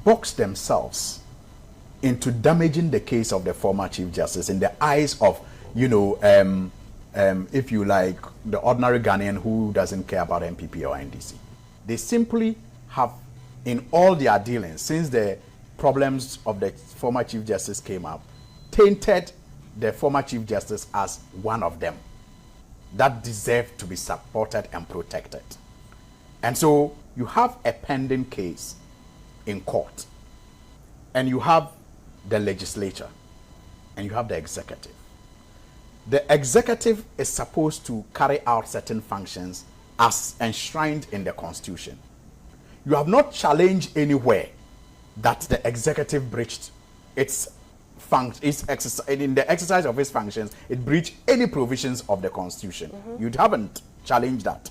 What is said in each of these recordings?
boxed themselves into damaging the case of the former Chief Justice in the eyes of, if you like, the ordinary Ghanaian who doesn't care about MPP or NDC. They simply have, in all their dealings, since the problems of the former Chief Justice came up, tainted the former Chief Justice as one of them that deserved to be supported and protected. And so you have a pending case in court, and you have the legislature, and you have the executive. The executive is supposed to carry out certain functions as enshrined in the Constitution. You have not challenged anywhere that the executive breached its in the exercise of its functions, it breached any provisions of the Constitution. You haven't challenged that.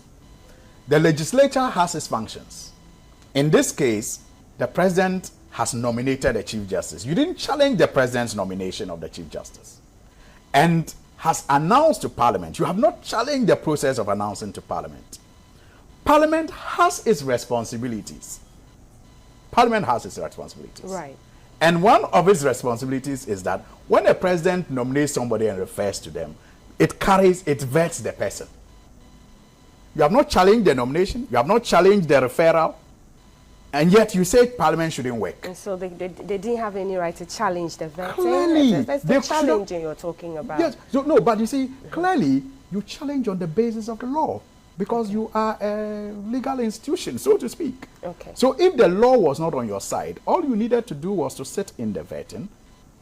The legislature has its functions. In this case, the president has nominated a Chief Justice. You didn't challenge the president's nomination of the Chief Justice. And has announced to Parliament. You have not challenged the process of announcing to Parliament. Parliament has its responsibilities. Parliament has its responsibilities. Right. And one of its responsibilities is that when a president nominates somebody and refers to them, it vets the person. You have not challenged the nomination, you have not challenged the referral, and yet you say Parliament shouldn't work. And so they didn't have any right to challenge the vetting? Clearly. That's the challenging you're talking about. Yes. So, no, but you see, clearly you challenge on the basis of the law, because you are a legal institution, so to speak. Okay. So if the law was not on your side, all you needed to do was to sit in the vetting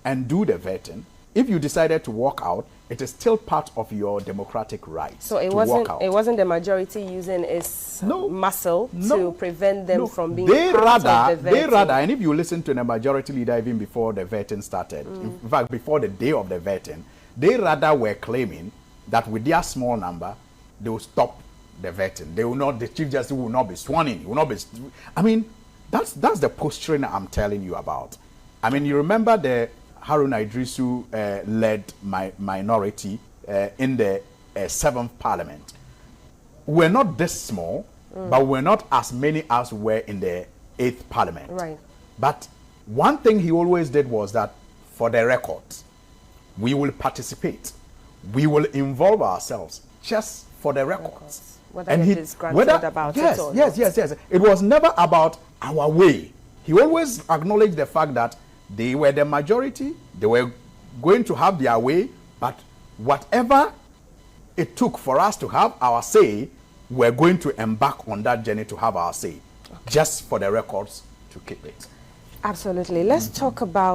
and do the vetting. If you decided to walk out, it is still part of your democratic rights. So it wasn't the majority using its muscle to prevent them from being part of the vetting. They rather, and if you listen to the majority leader even before the vetting started, in fact before the day of the vetting, they rather were claiming that with their small number, they will stop the vetting. They will not. The Chief Justice will not be sworn in. He will not be. I mean, that's the posturing I'm telling you about. I mean, you remember the Haruna Idrisu led minority in the 7th Parliament. We're not this small, but we're not as many as were in the 8th Parliament. Right. But one thing he always did was that, for the record, we will participate. We will involve ourselves just for the records. Whether it is granted about it or not. Yes. It was never about our way. He always acknowledged the fact that they were the majority, they were going to have their way, but whatever it took for us to have our say, we're going to embark on that journey to have our say, just for the records to keep it. Absolutely. Let's talk about